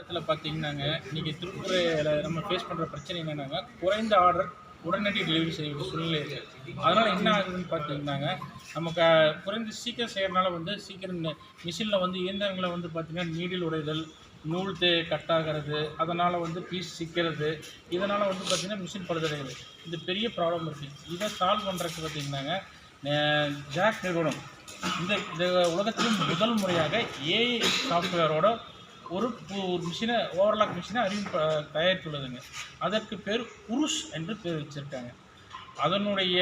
காலகட்டத்தில் பார்த்தீங்கன்னாங்க, இன்னைக்கு திருப்பூரில் நம்ம ஃபேஸ் பண்ணுற பிரச்சனை என்னென்னாங்க, குறைந்த ஆர்டர் உடனடி டெலிவரி செய்ய வேண்டிய சூழ்நிலை இருக்குது. அதனால் என்ன ஆகுதுன்னு பார்த்தீங்கன்னாங்க, நமக்கு குறைந்த சீக்கிரம் செய்கிறனால வந்து சீக்கிரம் மிஷினில் வந்து இயந்திரங்களை வந்து பார்த்திங்கன்னா நீடில் உடைதல், நூல் கட் ஆகிறது, அதனால் வந்து பீஸ் சிக்கிறது, இதனால் வந்து பார்த்திங்கன்னா மிஷின் பழுதடைகிறது. இது பெரிய ப்ராப்ளம் இருக்குது. இதை சால்வ் பண்ணுறதுக்கு பார்த்திங்கன்னாங்க, ஜாக் நிறுவனம் இந்த உலகத்திலும் முதல் முறையாக ஏஐ சாஃப்ட்வேரோட ஒரு மிஷினை ஓவர்லாக் மிஷினை தயாரித்துள்ளதுங்க. அதற்கு பேர் உருஷ் என்று பேர் வச்சுருக்காங்க. அதனுடைய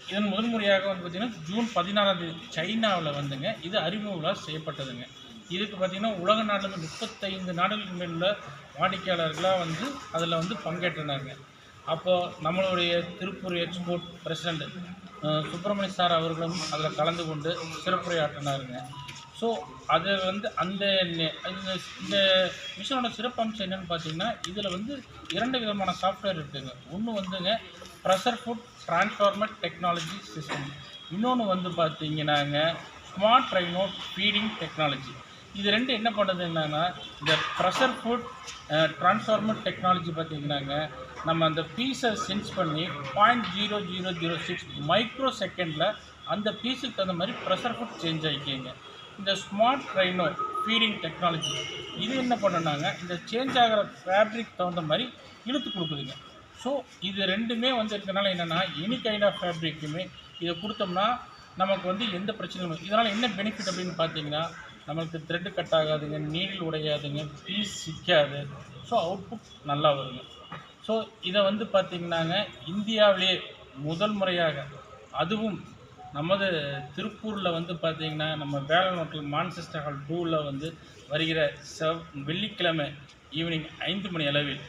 இதன் முதல் முறையாக வந்து பார்த்திங்கன்னா ஜூன் 16 சைனாவில் வந்துங்க இது அறிமுகம் செய்யப்பட்டதுங்க. இதுக்கு பார்த்திங்கன்னா உலக நாடுலேருந்து 35 நாடுகளுக்கு மேலுள்ள வாடிக்கையாளர்களாக வந்து அதில் வந்து பங்கேற்றினாங்க. அப்போது நம்மளுடைய Tiruppur export president Subramaniya sir அவர்களும் அதில் கலந்து கொண்டு சிறப்புரையாற்றினாருங்க. ஸோ அது வந்து இந்த மிஷினோட சிறப்பம்சம் என்னென்னு பார்த்தீங்கன்னா, இதில் வந்து 2 விதமான சாஃப்ட்வேர் இருக்குதுங்க. ஒன்று வந்துங்க pressure food transformer technology system, இன்னொன்று வந்து பார்த்தீங்கன்னாங்க ஸ்மார்ட் ரைனோ ஃபீடிங் டெக்னாலஜி. இது 2 என்ன பண்ணுதுன்னாங்கன்னா, இந்த ப்ரெஷர் ஃபுட் டிரான்ஸ்ஃபார்மர் டெக்னாலஜி பார்த்தீங்கன்னாங்க, நம்ம அந்த பீஸை சென்ஸ் பண்ணி 0.0006 மைக்ரோ செகண்டில் அந்த பீஸுக்கு தகுந்த மாதிரி ப்ரெஷர் ஃபுட் சேஞ்ச் ஆகிக்கிங்க. இந்த ஸ்மார்ட் ரைனோ ஃபீடிங் டெக்னாலஜி இது என்ன பண்ணுனாங்க, இந்த சேஞ்ச் ஆகிற ஃபேப்ரிக் தகுந்த மாதிரி இழுத்து கொடுக்குதுங்க. ஸோ இது 2மே வந்து இருக்கனால என்னென்னா, எனி கைண்ட் ஆஃப் ஃபேப்ரிக்குமே இதை கொடுத்தோம்னா நமக்கு வந்து எந்த பிரச்சனையும். இதனால் என்ன பெனிஃபிட் அப்படின்னு பார்த்தீங்கன்னா, நம்மளுக்கு த்ரெட்டு கட் ஆகாதுங்க, நீடில் உடையாதுங்க, பீஸ் சிக்காது. ஸோ அவுட்புட் நல்லா வருங்க. ஸோ இதை வந்து பார்த்திங்கன்னாங்க இந்தியாவிலே முதல் முறையாக, அதுவும் நமது திருப்பூரில் வந்து பார்த்திங்கன்னா நம்ம வேலன் ஹோட்டல் மான்செஸ்டர் ஹால் 2ல் வந்து வருகிற வெள்ளிக்கிழமை ஈவினிங் 5 மணி அளவில்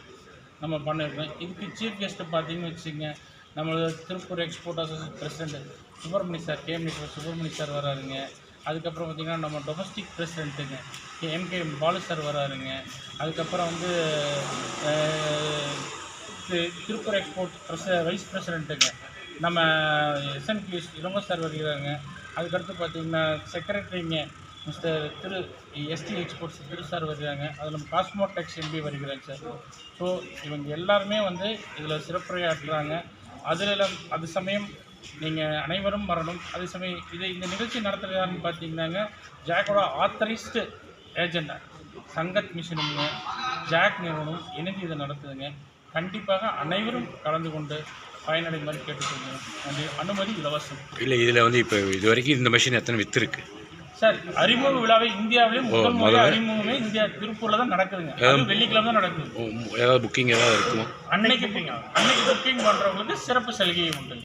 நம்ம பண்ணியிருக்கோம். இதுக்கு சீஃப் கெஸ்ட்டு பார்த்திங்கன்னு வச்சுங்க, நம்மளோட Tiruppur export association president Subramaniya sir, Subramaniya sir வராருங்க. அதுக்கப்புறம் பார்த்திங்கன்னா நம்ம டொமஸ்டிக் பிரசிடெண்ட்டுங்க எம்கே பாலு சார் வராருங்க. அதுக்கப்புறம் வந்து திருப்பூர் எக்ஸ்போர்ட் வைஸ் பிரசிடெண்ட்டுங்க நம்ம SNQ இளங்கோ சார் வருகிறாங்க. அதுக்கடுத்து பார்த்திங்கன்னா செக்ரட்டரிங்க மிஸ்டர் ST எக்ஸ்போர்ட்ஸ் சார் வருகிறாங்க. அதில் நம்ம காஸ்மோடெக்ஸ் MD வருகிறாங்க சார். ஸோ இவங்க எல்லாருமே வந்து இதில் சிறப்புரையாற்றுறாங்க. அது சமயம் நீங்கள் அனைவரும் வரணும். அதே சமயம் இந்த நிகழ்ச்சி நடத்துகிறாருன்னு பார்த்தீங்கன்னாங்க, ஜாக்கோட ஆத்தரைஸ்டு ஏஜெண்டாக சங்கத் மிஷினுங்க ஜாக் நிறுவனம் இணைந்து இதை நடத்துதுங்க. கண்டிப்பாக அனைவரும் கலந்து கொண்டு பயனடைமாறு கேட்டுக்கொள்கிறேன். அனுமதி இலவசம். இல்லை, இதில் வந்து இப்போ இது வரைக்கும் இந்த மிஷின் எத்தனை விற்றுருக்கு சார்? அறிமுக விழாவை இந்தியாவிலே முதல் முறை அறிமுகமே திருப்பூரில் தான் நடக்குதுங்க. வெள்ளிக்கிழமை தான் நடக்குது. ஏதாவது புக்கிங் ஏதாவது இருக்குமா? அன்னைக்கு புக்கிங் பண்ணுறவங்களுக்கு சிறப்பு சலுகை உண்டு.